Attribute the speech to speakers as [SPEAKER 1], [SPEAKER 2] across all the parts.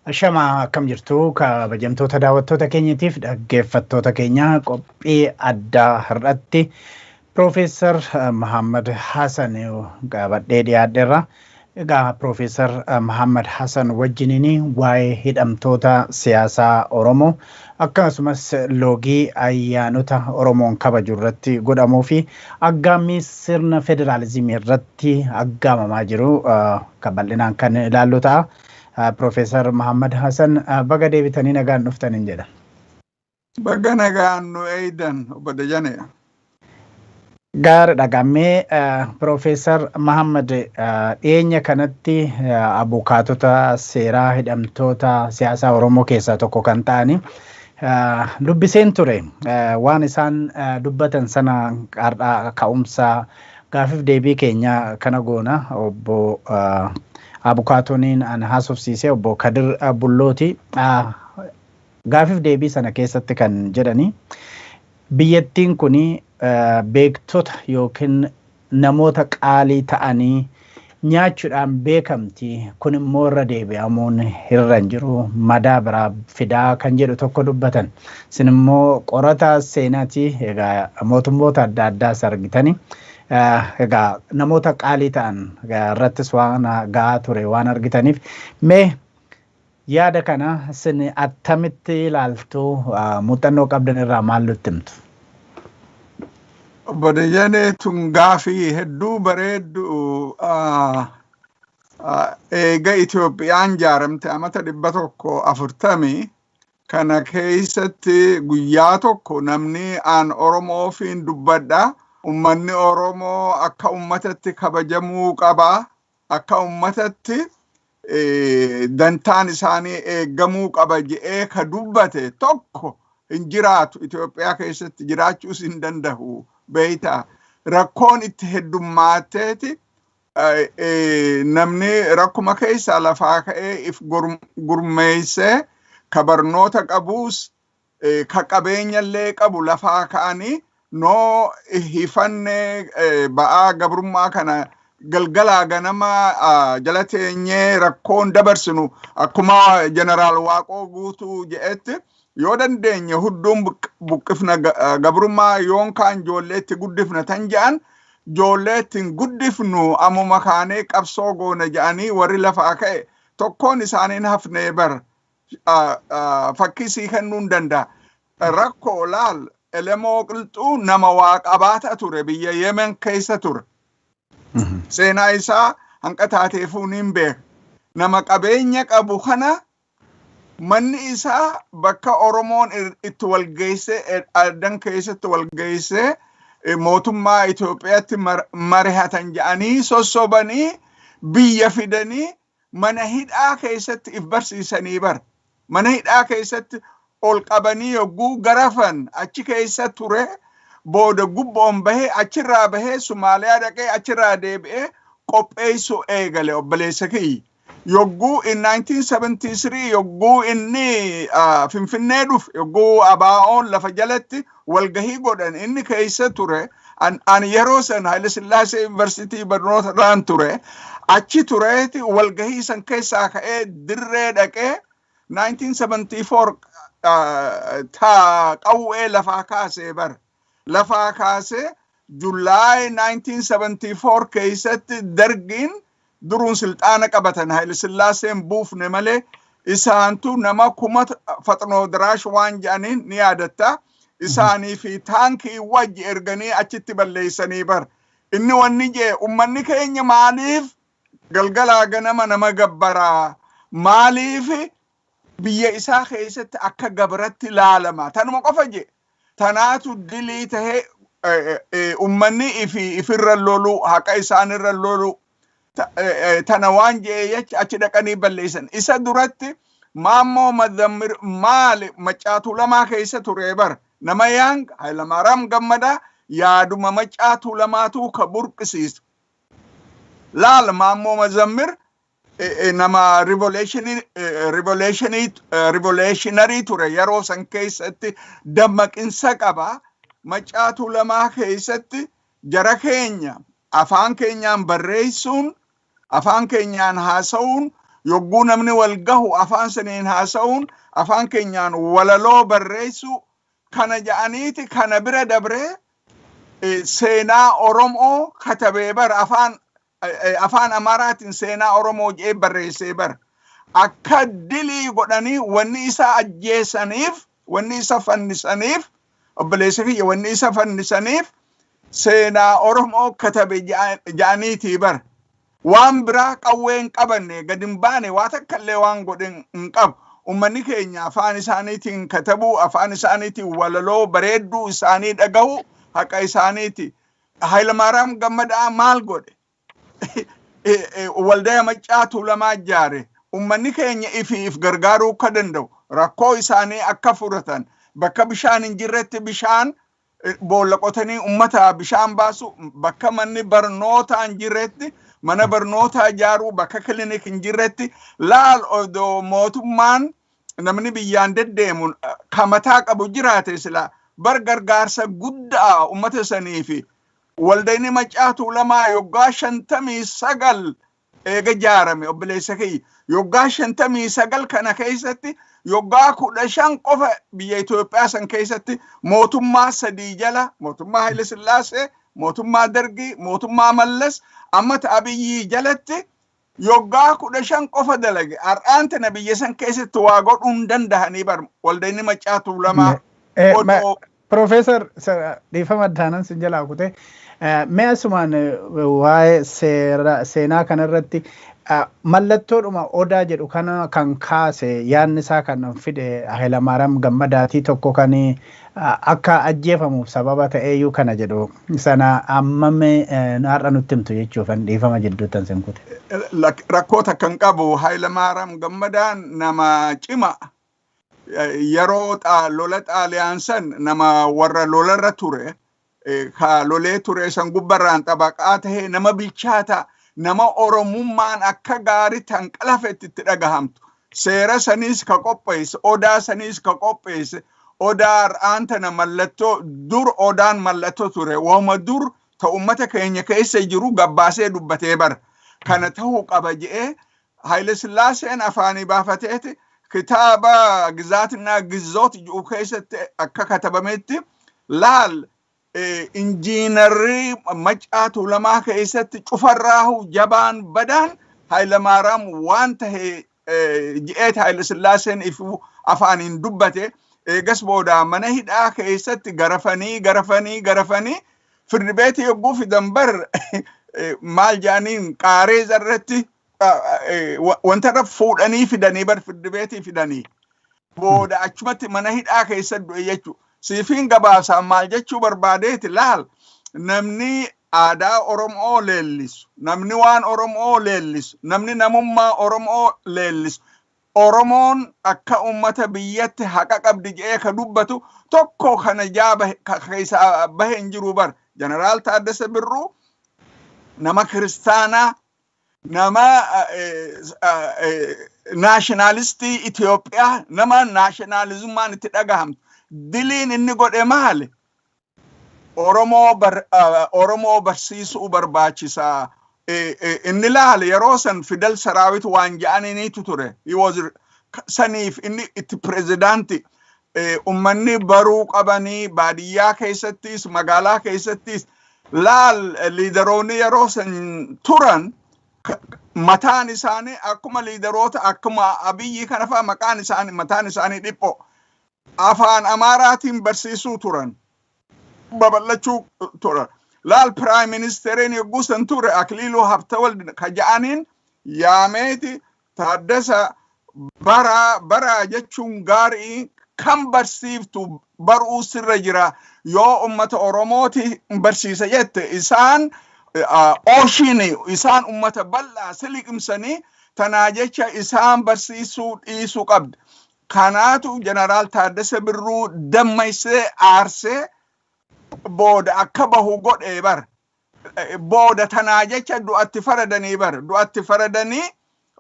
[SPEAKER 1] Ashama akkam jirtu kabajamtoota daawwattoota keenyatiif dhaggeeffattoota keenya qophii addaa har'atti Profeesar Muhammad Hassan qabadhee dhiyaadheerra. Egaa Profeesar Muhammad Hassan wajjiniin waa'ee hidhamtoota siyaasaa Oromoo akkasumas loogii ayyaanota Oromoon kabaju irratti godhamuu fi aggaammii sirna federaalizimii irratti aggaamamaa jiru bal'inaan kan ilaallu ta'a. Profeesar Muhammad Hassan baga deebitanii nagaan dhuftaniin jedha.
[SPEAKER 2] Baga nagaan nu eeydan obbo Dajane.
[SPEAKER 1] Gaariidha gammee Profeesar Muhammad dhiyeenya kanatti abukaatota seeraa hidhamtoota siyaasaa Oromoo keessaa tokko kan ta'ani dubbiseen ture waan isaan dubbatan sana ka'umsa gaafiif deebii keenya kana goona obbo abukaatoniin an haasofsiisee obbo Kadir Bullooti gaafiif deebii sana keessatti kan jedhani biyyattiin kuni beektota yookiin namoota qaalii ta'anii nyaachuudhaan beekamti kun immoo irra deebi'amuun hirra hin jiru madaa biraa fidaa kan jedhu tokko dubbatan isin immoo qorata seenaati egaa mootummoota adda addaas argitani egaa namoota qaalii ta'an irrattis waan gahaa ture waan argitaniif mee yaada kana isin attamitti ilaaltu muuxannoo qabdan irraa maal nutti himtu?
[SPEAKER 2] Obbo Dajane tun gaafii hedduu bareeddu eega Itoophiyaan ijaaramte amata 140 kana keessatti guyyaa tokko namni aan Oromoofiin dubbadha. Ummanni Oromoo akka ummatatti kabajamuu qaba. Akka ummatatti dantaan isaanii eeggamuu qaba jedhee ka dubbate tokko hin jiraatu. Itoophiyaa keessatti jiraachuus hin danda'u. Beeyta rakkoon itti heddummaatteeti namni rakkuma keessaa lafaa ka'ee if gurmeessee ka barnoota qabuus ka qabeenyallee qabu lafaa ka'anii noo hifannee ba'aa gabrummaa kana galgalaa ganama jala teenyee rakkoon dabarsinu akkuma jeneraal Waaqoo guutuu jedhetti yoo dandeenya hudduun buqqifna gabrummaa yoon kaan ijoolleetti guddifna tan jedhan ijoolleetti guddifnu ammuma kaanee qabsoo goona jedhanii warri lafaa ka'e tokkoon isaaniin hafnee bar fakkisii kennuu hin danda'a. Rakkoo laal elemoo qilxuu nama waa qabaata ture biyya Yemen keessa ture. Seenaa isaa hanqa taateefuun hin beeka. Nama qabeenya qabu kana manni isaa bakka Oromoon itti walgeesse addan keessatti walgeesse mootummaa Itoophiyaatti marihatan jedhanii sossobanii biyya fidanii mana hidhaa keessatti if barsiisanii bar. Mana hidhaa keessatti ol qabanii yogguu garafan achi keessa ture booda gubboon bahee achirraa bahee Somaaliyaa dhaqee achirraa deebi'ee qopheessuu eegale obboleessa kiyya. Yogguu in 1973 yogguu inni Finfinnee dhufe yogguu abaa'oon lafa jalatti walgahii godhan inni keessa ture an yeroo san Haile Sillaasee University barnoota dhaan ture achi tureeti walgahii san keessaa ka'ee dirree dhaqee 1974 qawwee lafaa kaasee bar lafaa kaasee July 1974 keessatti dargiin durun silxaana qabatan Haile Sillaaseen buufne malee isaantu nama kuma Faxnoo Diraash waan jedhaniin ni yaadatta isaanii fi taankii wajji erganii achitti balleessanii bar inni wanni jee ummanni keenya maaliif galgalaa ganama nama gabbaraa maaliif biyya isaa keessatti akka gabratti laalama tanuma qofa jee tanaatu dilii tahee ummanni ifirra lolu haqa isaanirra lolu tana waan jee achi dhaqanii balleessan isa duratti maammoo Mazammir maali Macaatuu Lamaa keessa ture bar nama yang Hayilamaariyaam Gammadaa yaaduma Macaatuu Lamaatu ka burqisiisu laal maammoo Mazammir nama revolutionary ture yeroo san keessatti dammaqinsa qaba Macaatuu Lamaa keessatti jara keenya afaan keenyaan barreessuun afaan keenyaan haasa'uun yogguu namni wal gahu afaan saniin haasa'uun afaan keenyaan walaloo barreessu kana ja'aniiti kana bira dabree seenaa Oromoo katabee bar afaan Amaaraatiin seenaa Oromoo jee barreessee bar akka dilii godhanii wanni isa ajjeesaniif wanni isa fannisaniif obboleessa kiyya wanni isa fannisaniif seenaa Oromoo katabe ja'aniitii bar waan biraa qawween qabanne gadin baane waa takkallee waan godhin hin qabu ummanni keenya afaan isaaniitiin katabu afaan isaaniitiin walaloo bareedduu isaanii dhagahu haqa isaaniiti Hayilamaariyaam Gammadaa maal godhe waldaa Maccaa Tuulamaa ijaare ummanni keenya ifiif gargaaruu akka danda'u rakkoo isaanii akka furatan bakka bishaan hin jirretti bishaan boolla qotanii ummata bishaan baasu bakka manni barnootaa hin jirretti mana barnootaa ijaaruu bakka kilinik hin jirretti laal odoo mootummaan namni biyyaan deddeemu kamataa qabu jiraate sila bar gargaarsa guddaa ummata saniifi waldayni Maccaa Tuulamaa yoggaa 59 eega ijaarame obboleessa kiyya yoggaa 59 kana keessatti yoggaa 15 qofa biyya Itoophiyaa san keessatti mootummaa sadii jala mootummaa Haile Sillaasee mootummaa Dargii mootummaa Mallas ammata Abiyyi jalatti yoggaa 15 qofa dalage har'aan tana biyya san keessatti waa godhuun dandahanii bar waldayni Maccaa Tuulamaa
[SPEAKER 1] Professor dhiifama addaanan sin jalaa kute mee asumaan waa'ee seenaa kanarratti mallattoodhuma odaa jedhu kana kan kaase yaadni isaa kan fide Hayilamaariyaam Gammadaatii tokko kan akka ajjeefamuuf sababa ta'eeyyuu kana jedhu sana ammame har'a nutti himtu jechuufan dhiifama jidduuttan sin kute.
[SPEAKER 2] Rakkoota kan qabu Hayilamaariyaam Gammadaan nama cima yeroo lola xaaliyaan san nama warra lolarra ture ka lolee ture san gubbarraan xabaqaa tahee nama bilchaata nama oromummaan akka gaarii tan qalafetti itti dhagahamtu seera saniis ka qopheesse odaa saniis ka qopheesse odaa har'aan tana mallattoo dur odaan mallattoo ture wama dur ta ummata keenya keessa jiru gabbaasee dubbatee bara kana ta'uu qaba je'ee Haile Sillaaseen afaanii baafateeti kitaaba gizaatina gizoot ji'u keessatti akka katabametti laal injiinarri Maccaa Tuulamaa keessatti cufarraahu jabaan badaan Hayilamaariyaam waan tahe je'eet Haile Sillaaseen ifu afaaniin dubbate eegas booda mana hidhaa keessatti garafanii firdi beeti yogguu fidan bar maal jaaniin qaareeza irratti wantarra fuudhanii fidanii bar firdi beetii fidanii booda achumatti mana hidhaa keessatti du'e jechuu siifiin gabaasa maal jechuu barbaadeeti laal namni aadaa Oromoo leellisu namni waan Oromoo leellisu namni namummaa Oromoo leellisu Oromoon akka ummata biyyatti haqa qabdi je'ee ka dubbatu tokko kana keessa bahe hin jiru bar Jeneraal Taaddasee Birruu nama kiristaanaa nama naashinaalistii Itoophiyaa nama naashinaalizummaan itti dhagahamtu diliin inni godhe maali Oromoo barsiisuu barbaachisaa inni laal yeroo san Fidel Saraawit waan ja'aniiniitu ture saniif inni itti pirezidaanti ummanni baruu qabanii baadiyyaa keessattis magaalaa keessattis laal liidaroonni yeroo san turan mataan isaanii akkuma liidaroota akkuma Abiyyi kana fa'aa mataan isaanii dhipho afaan Amaaraatiin barsiisuu turan babal'achuu turan laal Prime Ministeriin yogguu san ture Akiliiluu Habtewald ka ja'aniin yaameeti Taaddasa bara jechuun gaarii kan barsiiftu baruu sirra jira yoo ummata Oromooti barsiisa jette isaan ooshiini isaan ummata bal'aa siliqimsanii tanaa jecha isaan barsiisuu dhiisuu qabdi kanaatu Jeneraal Taaddasee Birruu dammaysee aarsee booda akka bahu godhee bar booda tanaa jecha du'atti faradanii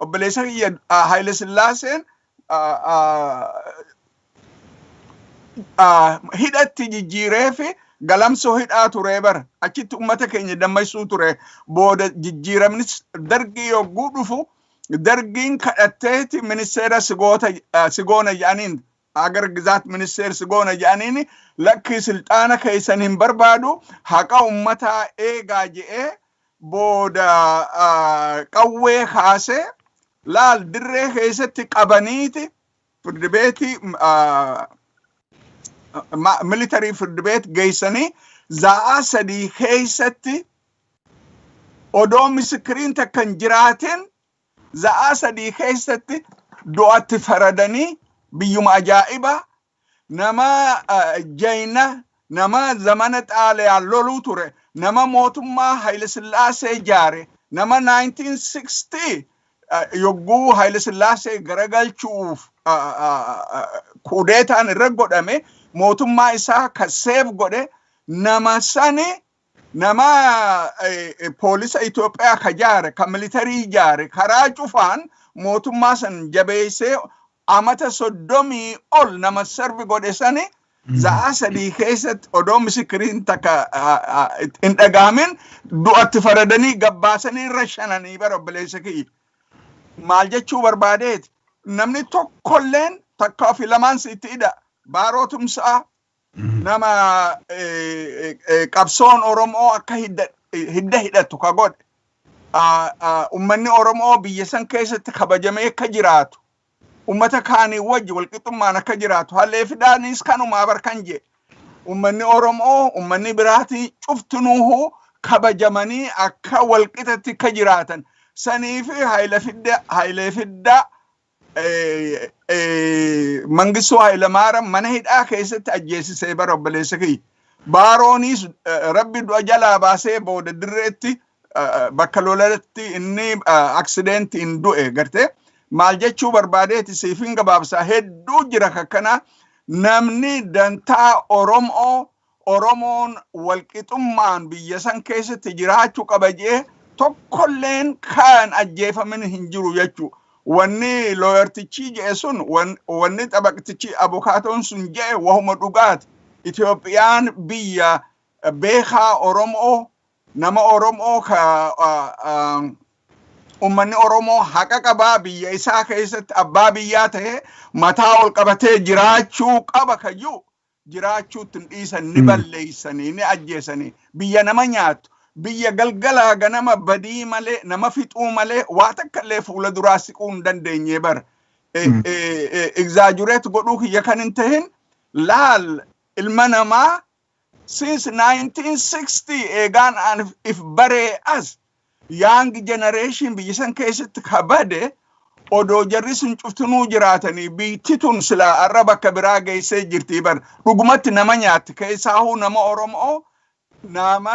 [SPEAKER 2] obboleessa kiyya Haile Sillaaseen hidhatti jijjiiree fi galamsoo hidhaa ture bar achitti ummata keenya dammaysuu ture booda jijjiiramnis Dargii yogguu dhufu dargiin kadhatteeti ministeera sigoona jedhaniin agar gizaat ministeer sigoona jedhaniin lakki silxaana keessan hin barbaadu haqa ummataa eegaa je'ee booda qawwee kaasee laal dirree keessatti qabaniiti firdibeeti military firdibeet geessanii za'aa sadii keessatti odoo misikiriin takkan jiraatin za'aa sadii keessatti du'atti faradanii biyyuma ajaa'iba nama jayna nama zamana xaaliyaan loluu ture nama mootummaa Haile Sillaasee jaare nama 1960 yogguu Haile Sillaasee garagalchuuf kuudeetaan irra godhame mootummaa isaa kaseef godhe nama sani nama poolisa Itoophiyaa ka jaare ka militarii jaare karaa cufaan mootummaa san jabeessee amata 30 ol nama sarvi godhe sani za'aa sadii keessatti odoo misikiriin takka hin dhagaamin du'atti faradanii gabbaasanii irra shananii bara obboleessa kiyya. Maal jechuu barbaadeeti namni tokkolleen takka ofi lamaan sitti hidha baaroo tumsaa nama qabsoon Oromoo akka hidda hidhatu ka godhe ummanni Oromoo biyya san keessatti kabajamee akka jiraatu ummata kaanii wajji walqixxummaan akka jiraatu hallee fidaanis kanumaa barkan jee ummanni Oromoo ummanni biraati cuftinuuhu kabajamanii akka walqixatti akka jiraatan sanii fi Haile Fidda Mangistuu Hayilamaariyaam mana hidhaa keessatti ajjeesisee bara obboleessa kiyya. Baaroonis rabbi du'a jalaa baasee booda dirreetti bakka lolatti inni aksidentii hin du'e gartee maal jechuu barbaadeeti siifin gabaabsaa hedduu jira kakkana namni dantaa Oromoon walqixxummaan biyya san keessatti jiraachuu qaba jee tokkolleen kan ajjeefamin hin jiru jechuu. Wanni looyartichi jee sun wanni xabaqtichi abukaatoon sun jee wahuma dhugaati. Itoophiyaan biyya beekaa Oromoo nama Oromoo ka ummanni Oromoo haqa qabaa biyya isaa keessatti abbaa biyyaa ta'ee mataa ol qabatee jiraachuu qaba kayyuu jiraachuutti hin dhiisan ni balleeysanii ni ajjeesanii biyya nama nyaatu. Biyya galgalaa ganama badii malee nama fixuu malee waa takkallee fuula duraa siquu hin dandeenye bara. Exaggerate godhuu kiyya kan hin tahin laal ilma namaa since 1960 eegaan aan if baree as young generation biyya san keessatti kabade odoo jarri sun cuftunuu jiraatanii biittituun silaa arra bakka biraa geessee jirtii bara. Dhugumatti nama nyaatti keessaahuu nama Oromoo nama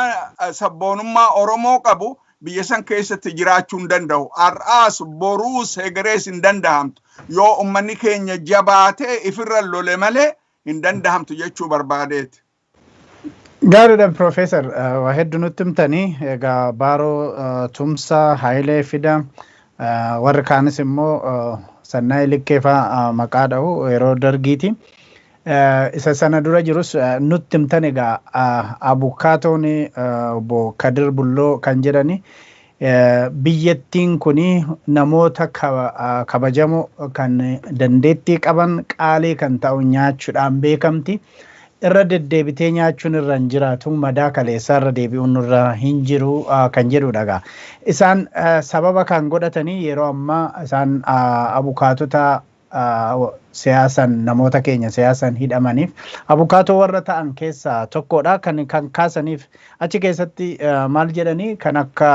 [SPEAKER 2] sabboonummaa Oromoo qabu biyya san keessatti jiraachuu hin danda'u. Har'aas boruus hegerees hin danda'amtu. Yoo ummanni keenya jabaatee ifirra lole malee hin danda'amtu jechuu barbaadeeti.
[SPEAKER 1] Gaariidha Profeesar waa hedduu nutti himtanii egaa baaroo tumsaa Hayilee Fida warri kaanis immoo Sannaa Likkeefaa maqaa dha'u yeroo dargiiti. Isa sana dura jirus nutti himtan egaa abukaatoon obbo Kadir Bulloo kan jedhani biyyattiin kuni namoota kabajamoo kan dandeettii qaban qaalii kan ta'u nyaachuudhaan beekamti. Irra deddeebitee nyaachuun irra hin jiraatu madaa kaleessaa irra deebi'uun irra hin jiru kan jedhudha. Isaan sababa kan godhatanii yeroo ammaa isaan abukaatota siyaasan namoota keenya siyaasan hidhamaniif abukaatoo warra ta'an keessaa tokkodha kan kaasaniif achi keessatti maal jedhanii kan akka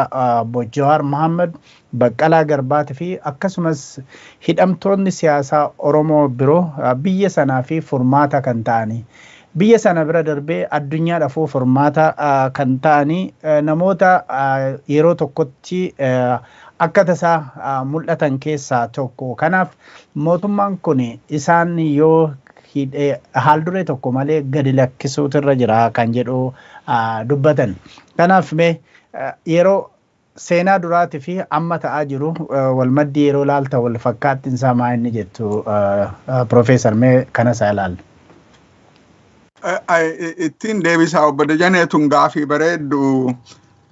[SPEAKER 1] Jawaar Mohaammed Baqqalaa Garbaatii fi akkasumas hidhamtoonni siyaasaa Oromoo biroo biyya sanaa fi furmaata kan ta'anii biyya sana bira darbee addunyaadhaafuu furmaata kan ta'anii namoota yeroo tokkotti akka tasaa mul'atan keessaa tokko. Kanaaf mootummaan kun isaan yoo haal duree tokko malee gadi lakkisuutu irra jira kan jedhu dubbatan. Kanaaf mee yeroo seenaa duraatii fi amma ta'aa jiru wal maddii yeroo laalta wal fakkaattiin isaa maa inni jettu Profeesar mee kana isaa ilaalla.
[SPEAKER 2] Ittiin deebisaa obbo Dajaneetuun gaafii bareeddu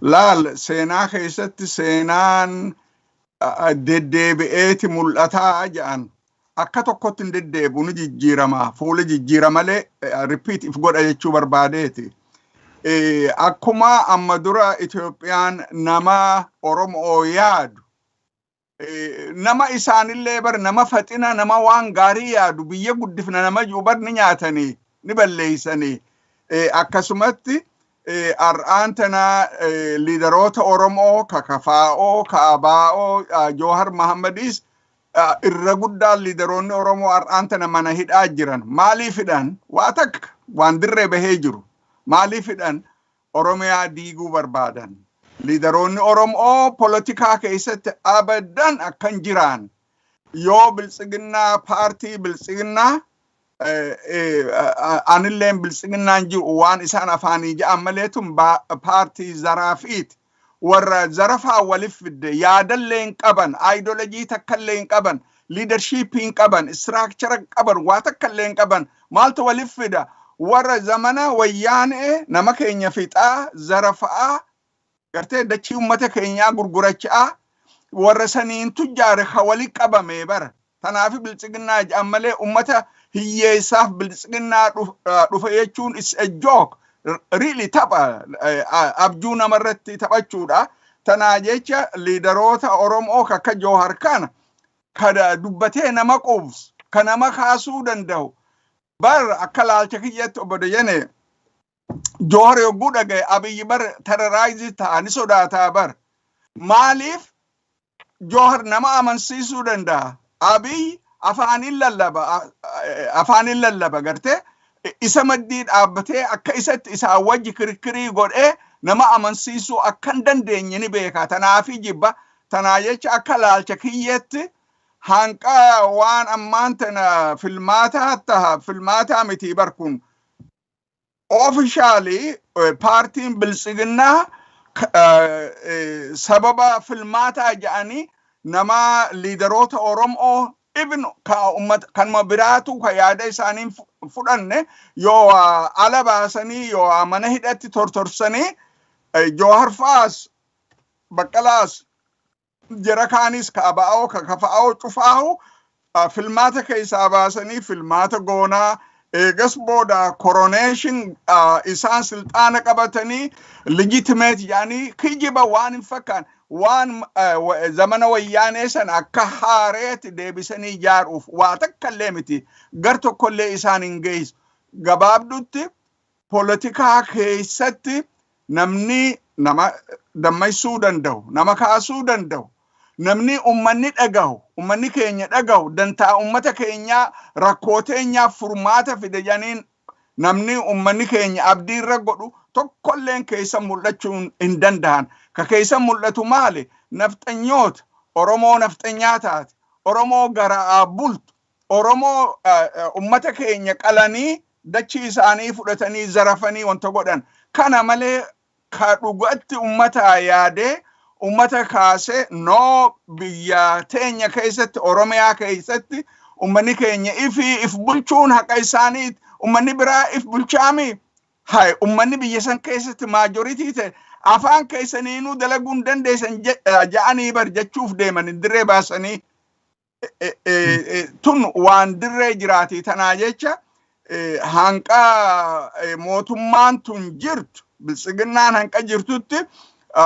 [SPEAKER 2] laal seenaa keessatti seenaan deddeebi'eeti mul'ataa jedhan akka tokkotti hin deddeebu ni jijjiirama fuula jijjiiramalee repeat if godha jechuu barbaadeeti. Akkuma amma dura Itoophiyaan nama Oromoo yaadu nama isaanillee bar nama faxina nama waan gaarii yaadu biyya guddifna nama juubar ni nyaatanii ni balleeysanii akkasumatti ar'aan tana liidaroota Oromoo ka Kafaa'oo ka Abaa'oo Jawhar Mahammadis irra guddaan liidaroonni Oromoo ar'aan tana mana hidhaa jiran maaliif hidhan waa takka waan dirree bahee jiru maaliif hidhan Oromiyaa diiguu barbaadan liidaroonni Oromoo politikaa keessatti abadan akkan jiraan yoo biltsiginnaa paartii biltsiginnaa anilleen biltsiginnaan jiru waan isaan afaanii ja'an maleetun paartii zaraafiiti warra zarafaa walif fidde yaadallee hin qaban ideolojii takkallee hin qaban leadershipii hin qaban structure qaban waa takkallee hin qaban maaltu walif fida warra zamana wayyaanee nama keenya fixaa zarafaa gartee dachii ummata keenyaa gurgurachaa warra saniin tujjaare hawali qabame bara tanaafi biltsiginnaa ja'an malee ummata hiyyeessaaf biltsiginnaa dhufa jechuun is a joke really tapha abjuu namarratti taphachuudha. Tanaa jecha liidaroota Oromoo akka Jawhar kana kada dubbatee nama quubsu kan nama kaasuu danda'u bar akka laalcha kiyyatti obbodo jene Jawhar yogguu dhagaye Abiyyi bar terrorize ta'ani sodaataa bar maaliif Jawhar nama amansiisuu danda'a Abiyyi afaanin lallaba gartee isa maddii dhaabbatee akka isatti isaa wajji kirkirii godhee nama amansiisuu akkan dandeenye ni beeka tanaafi jibba tanaa jecha akka laalcha kiyyetti hanqa waan ammaan tana filmaata miti barkun officially partiin biltsiginnaa sababa filmaata ja'anii nama liidaroota Oromoo even kan biraatu ka yaada isaaniin fudhanne yoo ala baasanii yoo mana hidhatti tortorsanii Jawhar faas Baqqalaas jara kaanis ka Abaa'oo ka Kafaa'oo cufaahu filmaata keessaa baasanii filmaata goonaa eegas booda coronation isaan silxaana qabatanii legitimate yaani kijiba waan hin fakkaan waan zamana wayyaanee san akka haareetti deebisanii ijaaruuf waa takkallee miti gar tokkollee isaan hin geessu gabaabdutti politikaa keessatti namni nama dammaysuu danda'u nama kaasuu danda'u namni ummanni dhagahu ummanni keenya dhagahu dantaa ummata keenyaa rakkoo teenyaaf furmaata fide janiin namni ummanni keenya abdiirra godhu tokkolleen keessa mul'achuu hin danda'an ka keessa mul'atu maali nafxanyoota Oromoo nafxanyaa taate Oromoo garaa bultu Oromoo ummata keenya qalanii dachii isaanii fudhatanii zarafanii wanta godhan kana malee ka dhugatti ummata yaadee ummata kaase no biyya teenya keessatti Oromiyaa keessatti ummanni keenya if bulchuun haqa isaanii ummanni biraa if bulchaami hay ummanni biyya san keessatti majority ta'e afaan keessaniinuu dalaguun dandeessan ja'anii bar jechuuf deeman dirree baasanii tun waan dirree jiraati tanaa jecha hanqa mootummaan tun jirtu biltsiginnaan hanqa jirtutti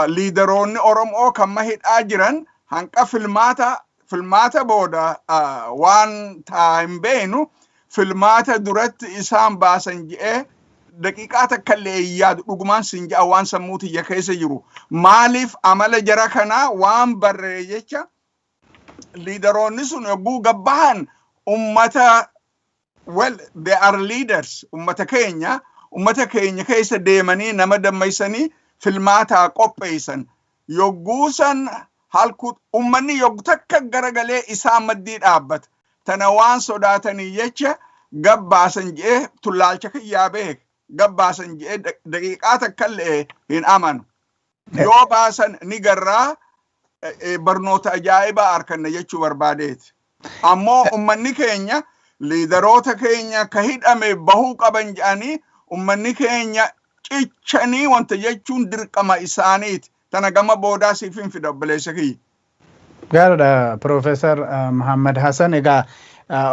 [SPEAKER 2] liidaroonni Oromoo kan mahidhaa jiran hanqa filmaata booda waan taa'in beenu filmaata duratti isaan baasan je'ee daqiiqaa takkallee yaadu dhugumaan sin ja'a waan sammuuti ya keessa jiru maaliif amala jara kanaa waan barree jecha liidaroonni sun yogguu gabbahan ummata well they are leaders ummata keenya keessa deemanii nama dammaysanii filmaata qopheessan yogguu san halku ummanni yoggu takka garagalee isaa maddii dhaabbata tana waan sodaatanii jecha gabbaasan je'ee tullaalcha kiyyaa beek gabbaasan je'ee daqiiqaa takkallee hin amanu yoo baasan ni garraa barnoota ajaa'ibaa arkanna jechuu barbaadeeti ammoo ummanni keenya liidaroota keenya ka hidhame bahuu qaban je'anii ummanni keenya cichanii wanta jechuun dirqama isaaniiti tana gama boodaa siif hin fida obboleessa kiyya.
[SPEAKER 1] Gaariidha Profeesar Muhammad Hassan. Egaa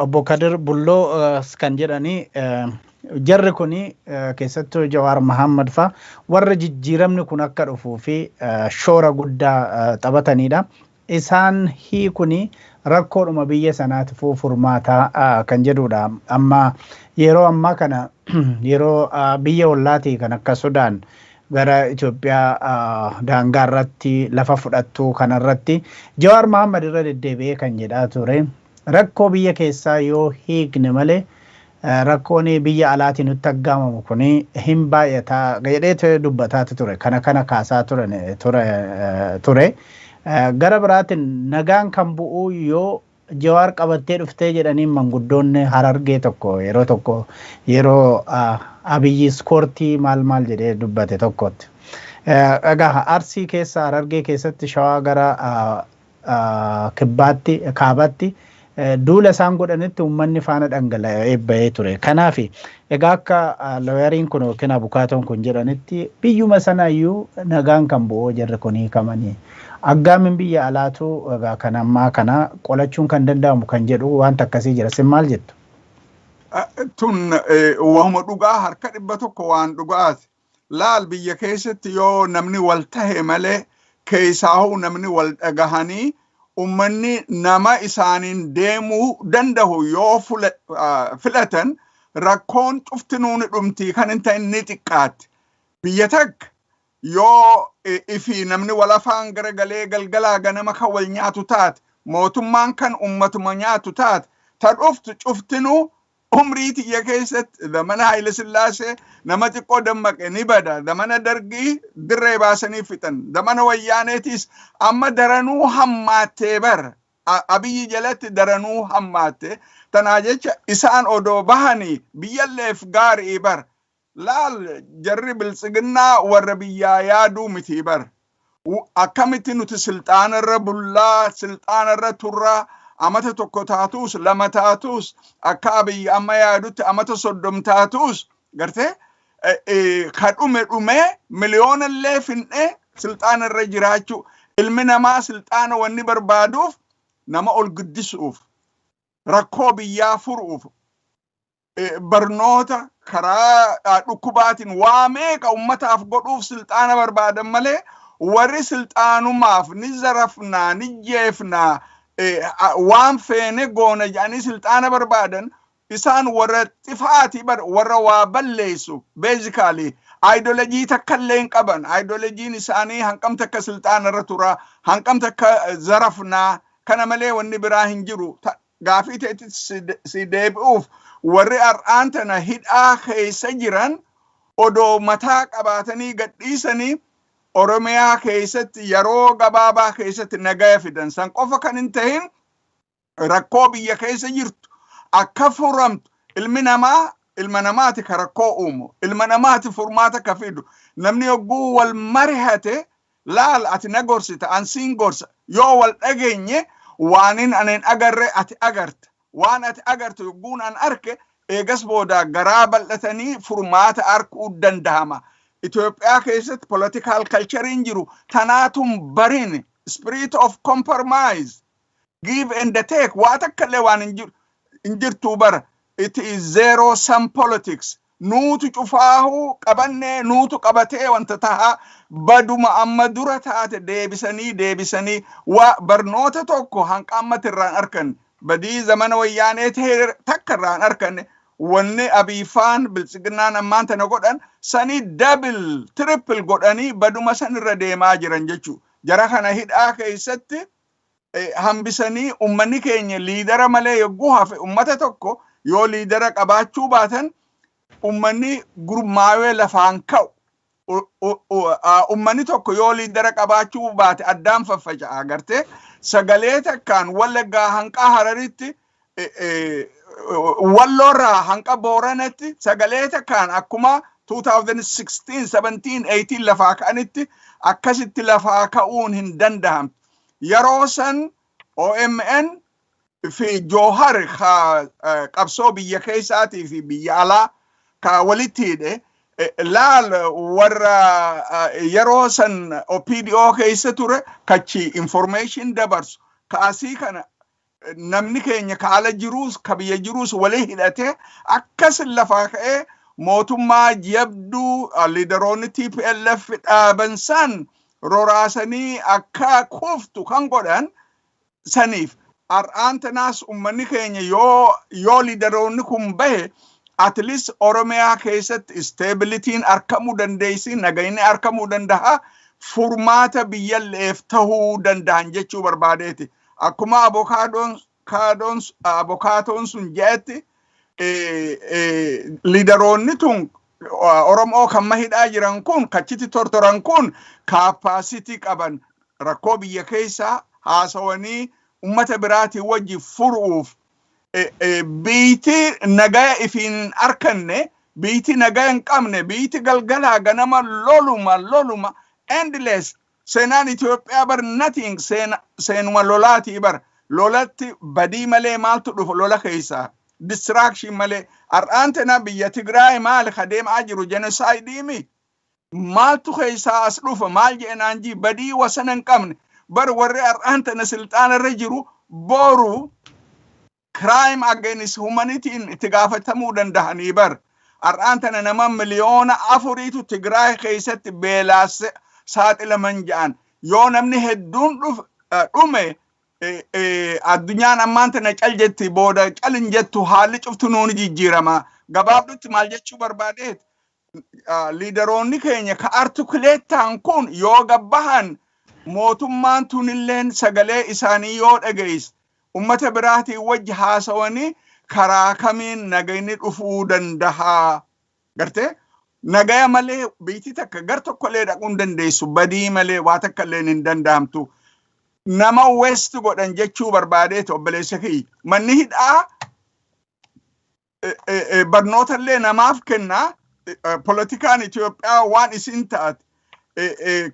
[SPEAKER 1] obbo Kadir Bulloo kan jedhani jarri kuni keessattuu Jawaar Muhammad fa'a warra jijjiiramni kun akka dhufuu fi shoora guddaa taphatanidha. Isaan hiikuni rakkoodhuma biyya sanaatiifuu furmaataa kan jedhudha. Amma yeroo ammaa kana yeroo biyya ollaatii kan akka Sudaan gara Itoophiyaa daangaa irratti lafa fudhattu kanarratti Jawaar Muhammad irra deddeebi'ee kan jedhaa ture. Rakkoo biyya keessaa yoo hiikne malee rakkoon biyya alaatiin nutti aggaamamu kuni hin baay'ataa jedhee dubbataa ture. Kana kaasaa ture. Gara biraatiin nagaan kan bu'u yoo Jawaar qabattee dhuftee jedhanii manguddoonni Harargee tokko yeroo Abiyyi iskoortii maal jedhee dubbate tokkotti. Egaa Arsii keessa Harargee keessatti Shawaa gara kaabaatti duula isaan godhanitti uummanni faana dhangala'ee bahee ture. Kanaaf egaa akka looyariin kun yookiin abukaatoon kun jedhanitti biyyuma sanaayyuu nagaan kan bu'uu jarri kun hiikamanii. Aggaamin biyya alaatu egaa kan ammaa kana qolachuun kan danda'amu kan jedhu wanta akkasii jira. Sin maal jettu?
[SPEAKER 2] Tun wahuma dhugaa harka 100 waan dhugaati. Laal biyya keessatti yoo namni wal tahe malee keessaahuu namni wal dhagahanii ummanni nama isaaniin deemuu danda'u yoo filatan rakkoon cuftinuun dhumtii kan hin ta'in ni xiqqaatti. Biyya takka yoo ifi namni wal afaan garagalee galgalaa ganama kan wal nyaatu taate mootummaan kan ummatuma nyaatu taate ta dhuftu cuftinuu umrii tiyya keessatti zamana Haayile Sillaasee nama xiqqoo dammaqe ni bada. Zamana Dargii dirree baasanii fixan. Zamana Wayyaaneetis amma daranuu hammaattee bar. Abiyyi jalatti daranuu hammaatte. Tanaa jecha isaan odoo bahanii biyyalleef gaarii bar. Laal jarri biltsiginnaa warra biyyaa yaaduu miti bar. Akkamitti nuti silxaanarra bullaa, silxaanarra turraa, amata tokko taatus, lama taatus, akka Abiyyi amma yaadutti amata 30 taatus, gartee kadhume miliyoonallee fin'ee silxaanarra jiraachuu. Ilmi namaa silxaana wanni barbaaduuf nama ol guddisuuf, rakkoo biyyaa furuuf, barnoota karaa dhukkubaatiin waa meeqa ummataaf godhuuf silxaana barbaadan malee warri silxaanumaaf ni zarafnaa, ni jeefnaa, waan feene goona jedhanii silxaana barbaadan isaan warra xifaati warra waa balleessu. Basically ideology takkallee hin qaban. Ideologiin isaanii hanqam takka silxaanarra tura, hanqam takka zarafnaa, kana malee wanni biraa hin jiru. Gaafii ta'etti si deebi'uuf warri har'aan tana hidhaa keessa jiran odoo mataa qabaatanii gadhiisanii Oromiyaa keessatti yeroo gabaabaa keessatti nagaa fidan. San qofa kan hin ta'in rakkoo biyya keessa jirtu akka furamtu ilma namaati ka rakkoo uumu, ilma namaati furmaata ka fidu. Namni yogguu wal marihate laal ati na gorsita ansiin gorsa yoo wal dhageenye waanin anen agarre ati agarta, waan ati agarte yogguun an arke eegas booda garaa bal'atanii furmaata arkuu dandahama. Ethiopia keessatti political culture hin jiru. Tanaatum barin spirit of compromise, give and take, waa takkallee waan hin jirtu bara. It is zero sum politics. Nuutu cufaahu qabanne nuutu qabatee wanta taha baduma amma dura taate deebisanii waa barnoota tokko hanqa ammatirraan arkan badii zamana Wayyaanee takka irraan arkanne. Wanni abiifaan biltsiginnaan ammaan tana godhan sanii double triple godhanii baduma san irra deemaa jiran jechuu. Jara kana hidhaa keessatti hambisanii ummanni keenya liidara malee yogguu hafe ummata tokko yoo liidara qabaachuu baatan ummanni gurmaawee lafaan ka'u. Ummanni tokko yoo liidara qabaachuu baate addaan faffaca'a agartee sagalee takkaan Wallaggaa hanqaa Hararitti Wallorraa hanqa Booranatti sagalee takkaan akkuma 2016, 17, 18 lafaa ka'anitti akkasitti lafaa ka'uun hin danda'amtu. Yeroo san OMN fi Joohar qabsoo biyya keessaatii fi biyya alaa ka walitti hidhe laal warra yeroo san OPDO keessa ture kachi information dabarsu kaasii kana namni keenya kaala jiruus kabiyya jiruus walii hidhatee akkas lafaa ka'ee mootummaa jabduu liidaroonni TPLF dhaaban san roraasanii akka kuftu kan godhan saniif har'aan tanaas ummanni keenya yoo liidaroonni kun bahe at least Oromiyaa keessatti stabilitiin argamuu dandeessi nagayni argamuu danda'a furmaata biyyalleef tahuu danda'an jechuu barbaadeeti. Akkuma abokaatoon sun jedhetti liidaroonni tun Oromoo kan mahidhaa jiran kun kachiti tortoran kun kaappaasitii qaban rakkoo biyya keessaa haasawanii ummata biraatiin wajji furuuf biiti nagaya ifiin arkanne biiti nagaya hin qabne biiti galgalaa ganama loluma endless seenaan Itoophiyaa bar nothing seenuma lolaatii bar lolatti badii malee maaltu dhufu lola keessaa distraction malee har'aan tana biyya Tigraay maal kadeemaa jiru genocide mi maaltu keessaa as dhufa maal jeenaan ji badii wasana hin qabne bar warri har'aan tana silxaana irra jiru boru crime against humanity itti gaafatamuu danda'anii bar har'aan tana nama miliyoona 4tu Tigraay keessatti beelaas saaxilaman ja'an yoo namni hedduun dhume addunyaan ammaan tana cal jetti booda calin jettu haalli cuftu nuuni jijjiirama gabaabdutti maal jechuu barbaadeet liidaroonni keenya ka artikuleettaan kun yoo gabbahan mootummaan tunilleen sagalee isaanii yoo dhagees ummata biraatiin wajji haasawanii karaa kamiin nagayni dhufuu danda'a gartee nagaya malee biitii takka gar tokkollee dhaquun dandeessu badii malee waa takka illee hin danda'amtu nama west godhan jechuu barbaadeet obboleessa kiyya manni hidhaa barnoota illee namaaf kennaa politikaan Itoophiyaa waan isin taate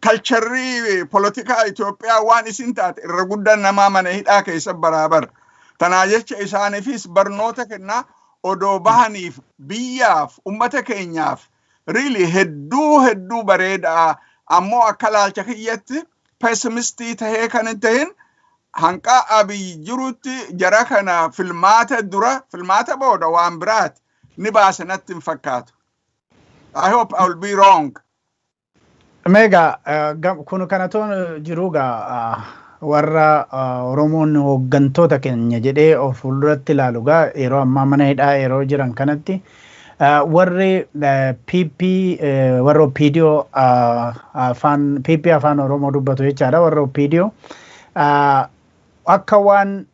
[SPEAKER 2] kalcharrii politikaa Itoophiyaa waan isin taate irra guddaan namaa mana hidhaa keessa baraabar tanaa jecha isaaniifis barnoota kennaa odoo bahaniif biyyaaf ummata keenyaaf really hedduu bareedaa ammoo akka laalcha kiyyatti pessimistii tahee kan hin tahin hanqa Abiy jirutti jara kana filmaata booda waan biraati ni baasanatti hin fakkaatu. I hope I will be wrong.
[SPEAKER 1] Mega kun kanatoon jiruugaa warra Oromoon hooggantoota keenya jedhee of fuulduratti ilaalugaa yeroo ammaa mana hidhaa yeroo jiran kanatti warri warra Opiidiyoo afaan Oromoo dubbatu jechaadha warra Opiidiyoo akka waan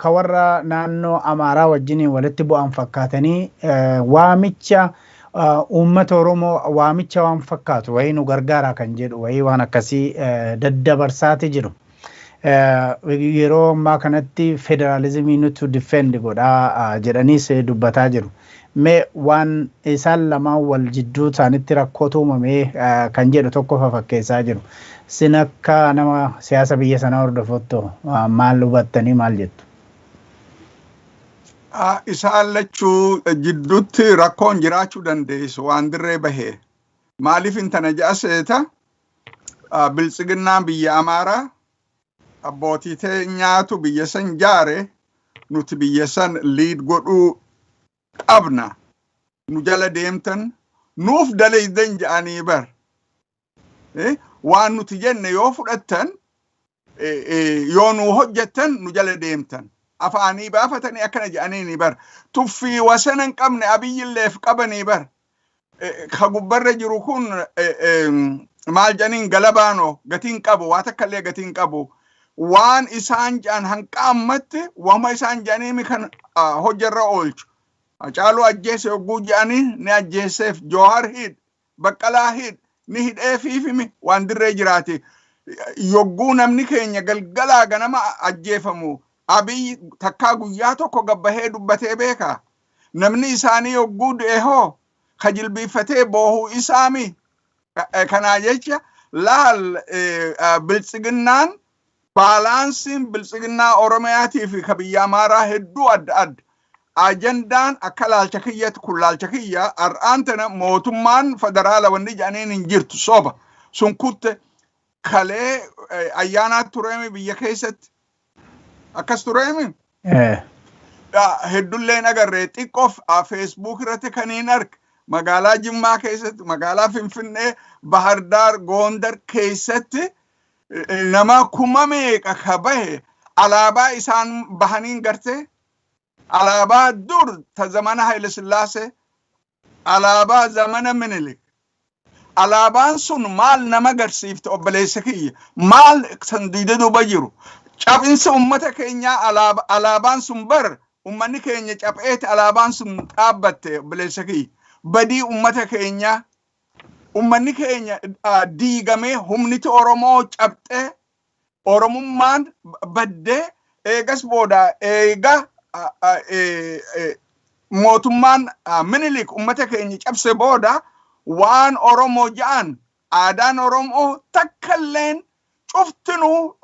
[SPEAKER 1] ka warra naannoo Amaaraa wajjin walitti bu'an fakkaatanii waamicha uummata Oromoo waamicha waan fakkaatu wayii nu gargaaraa kan jedhu wayii waan akkasii daddabarsaati jiru. Yeroo ammaa kanatti federaalizimii nuti defend godhaa jedhaniis dubbataa jiru. Mee waan isaan lamaan wal jidduu isaanitti rakkootu uumamee kan jedhu tokko fakkeessaa jiru. Sin akka nama siyaasa biyya sanaa hordofottu maal hubattanii maal jettu?
[SPEAKER 2] Isaan lachuu jidduutti rakkoon jiraachuu dandeessu waan dirree bahee. Maaliif intana jaaseeta biltsiginnaan biyya Amaaraa abbootii teenyaatu biyya san jaare nuti biyya san liid godhuu qabna nu jala deemtan nuuf dalaydan ja'anii bar waan nuti jenne yoo fudhattan yoo nu hojjettan nu jala deemtan afaanii baafatanii akkana ja'anii bar tuffii wasana hin qabne Abiyyilleef qabanii bar ka gubbarra jiru kun maal janiin galabaano gatiin qabu waa takka illee gatiin qabu waan isaan ja'an hanqaammatti wama isaan ja'anii kan hojjarra oolchu Acaaluu ajjeese yogguu ja'anii ni ajjeeseef Joohar hid Baqqalaa hid ni hidheefiifimi waan dirree jiraate yogguu namni keenya galgalaa ganama ajjeefamu Abiy takkaa guyyaa tokko gabbahee dubbatee beeka namni isaanii yogguu du'e hoo kajilbiifatee boohuu isaami kanaa jecha laal biltsiginnaan baalaansiin biltsiginnaa Oromiyaatii fi ka biyya Amaaraa hedduu adda ajandaan akka laalcha kiyyatti kun laalcha kiyya har'aan tana mootummaan federaala wanni jedhaniin hin jirtu soba sun kutte kalee ayyaanaa tureemi biyya keessatti akkas tureemi heddulleen agarree xiqqoof Facebook irratti kaniin arg magaalaa Jimmaa keessatti magaalaa Finfinnee Bahar Dar Gondar keessatti nama kuma meeqa kabahe alaabaa isaan bahaniin garte alaabaa dur ta zamana Haile Sillaasee alaabaa zamana Minilik alaabaan sun maal nama garsiifte obboleessa kiyya maal san diida duuba jiru cabinsa ummata keenya alaabaan sun bar ummanni keenya cab'eeti alaabaan sun dhaabbatte obboleessa kiyya badii ummata keenya ummanni keenya diigamee humniti Oromoo cabxee Oromummaan baddee eegas booda eega mootummaan Minilik ummata keenya cabse booda waan Oromoo ja'an aadaan Oromoo takkalleen cuftinu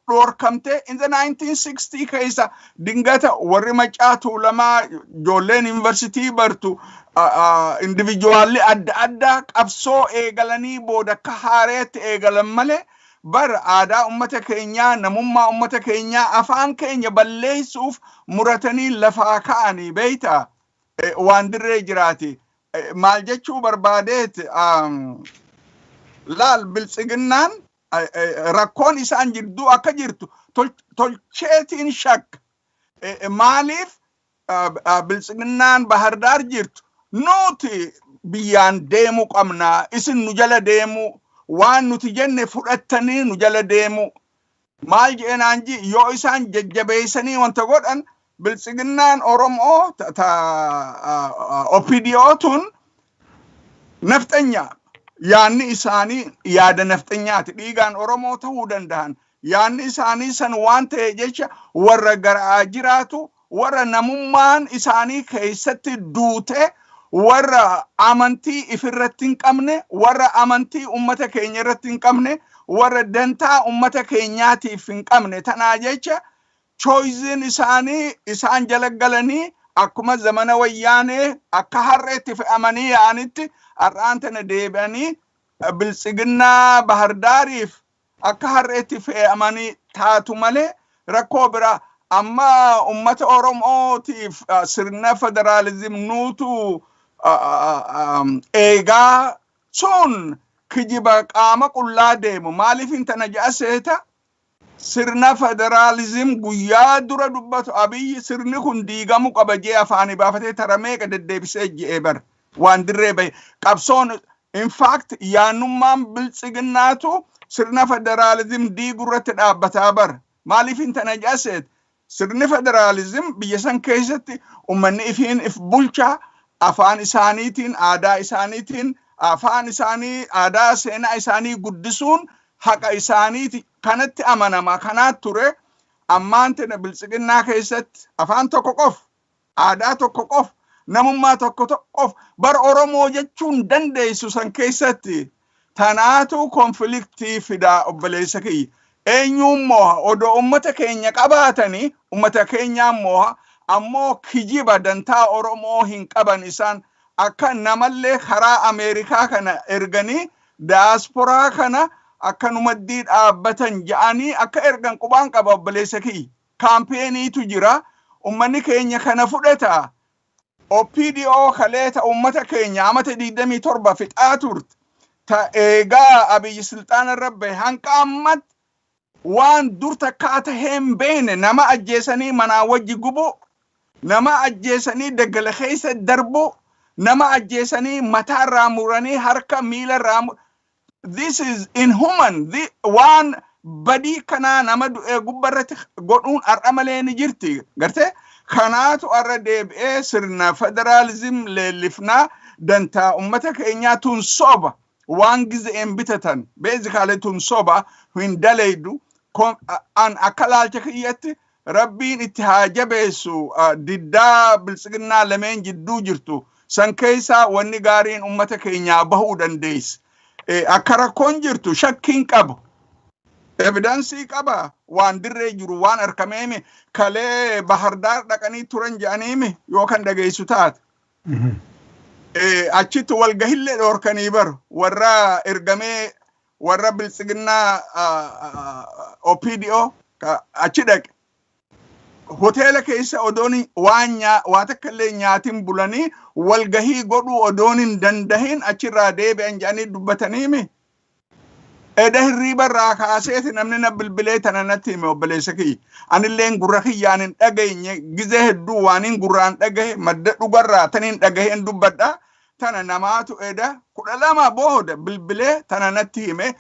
[SPEAKER 2] dhorkamte in the 1960 keessa dingata warri Macaa Tuulamaa ijoolleen university bartu individually adda qabsoo eegalanii booda ka haareetti eegalan malee bar aadaa ummata keenyaa namummaa ummata keenyaa afaan keenya balleessuuf muratanii lafaa ka'anii beeyta waan dirree jiraati maal jechuu barbaadeet laal biltsiginnaan rakkoon isaan jirduu akka jirtu tolcheetiin shak maaliif biltsiginnaan Bahar Dar jirtu nuti biyyaan deemu qabna isin nu jala deemu waan nuti jenne fudhattanii nu jala deemu maal jeenaanji yoo isaan jajjabeessanii wanta godhan biltsiginnaan Oromoo OPDOtun nafxanya yaanni isaanii yaada nafxanyaati dhiigaan Oromoo ta'uu danda'an yaanni isaanii san waan ta'e jecha warra garaa jiraatu warra namummaan isaanii keessatti duute warra amantii ifirratti hin qabne warra amantii ummata keenya irratti hin qabne warra dantaa ummata keenyaatiif hin qabne tanaa jecha choisin isaanii isaan jalaggalanii akkuma zamana wayyaanee akka harreetti fe'amanii yaanitti har'aan tana deebi'anii biltsiginnaa Bahar Daariif akka harreetti fe'amanii taatu malee rakkoo biraa amma ummata Oromootiif sirna federaalizim nuutu eegaa sun kijiba qaama qullaa deemu maaliif intana ja'a seeta sirna federalizim guyyaa dura dubbatu Abiyyi sirni kun diigamu qaba jee afaanii baafatee tarameeqa deddeebisee je'ee bar waan dirree bahe qabsoon in fact yaannummaan biltsiginnaatu sirna federalizim diigurratti dhaabbataa bar maaliif intana ja'a seeta sirni federalizim biyya san keessatti ummanni ifiin if bulchaa afaan isaaniitiin aadaa isaaniitiin afaan isaanii aadaa seenaa isaanii guddisuun haqa isaaniiti kanatti amanama kanaat ture ammaan tana biltsiginnaa keessatti afaan tokko qof aadaa tokko qof namummaa tokko qof bar Oromoo jechuun dandeessu san keessatti tanaatu konfliktii fidaa obboleessa kiyya eenyuun mooha odoo ummata keenya qabaatanii ummata keenyaan mooha ammoo kijiba dantaa Oromoo hin qaban isaan akka namallee karaa Ameerikaa kana erganii diaasporaa kana akka numaddii dhaabbatan ja'anii akka ergan qubaan qaba obboleessa kiyya kaampeenii jira ummanni keenya kana fudhata OPDO kaleeta ummata keenya amata 27 fixaa turte ta eegaa Abiyyi silxaana rabbe hanqa ammat waan dur takkaa taheen beene nama ajjeesanii manaa wajji gubu nama ajjeesanii daggala keessa darbu nama ajjeesanii mataa irraa muranii harka miila irraa this is inhuman waan badii kanaa nama du'ee gubbarratti godhuun har'a malee ni jirti gartee kanaatu har'a deebi'ee sirna federalizim leellifnaa dantaa ummata keenyaa tun soba waan gizeen bitatan beezikaalee tun soba hin dalaydu an akka laalcha kiyyatti rabbiin itti haa jabeessu diddaa biltsiginnaa lameen jidduu jirtu san keessaa wanni gaariin ummata keenyaa bahuu dandeessa akka rakkoon jirtu shakkiin qabu evidensii qaba waan dirree jiru waan arkameemi kalee Bahar Dar dhaqanii turan jedhaniimi yoo kan dhageessu taate achitti walgahillee dhoorkanii baru warra ergamee warra biltsiginnaa OPDO achi dhaqe hoteela keessa odooni waa takka illee nyaatin bulanii walgahii godhuu odoonin dandahin achirraa deebi'an jedhanii dubbataniimi. Eda hirriiba irraa kaaseeti namni na bilbilee tana natti hime obboleessa kiyya. Anilleen gurra kiyyaan hin dhageenye gizee hedduu waanin gurraan dhagahe madda dhugarraa taniin dhagaheen dubbadha. Tana namaatu eda 12 booda bilbilee tana natti hime.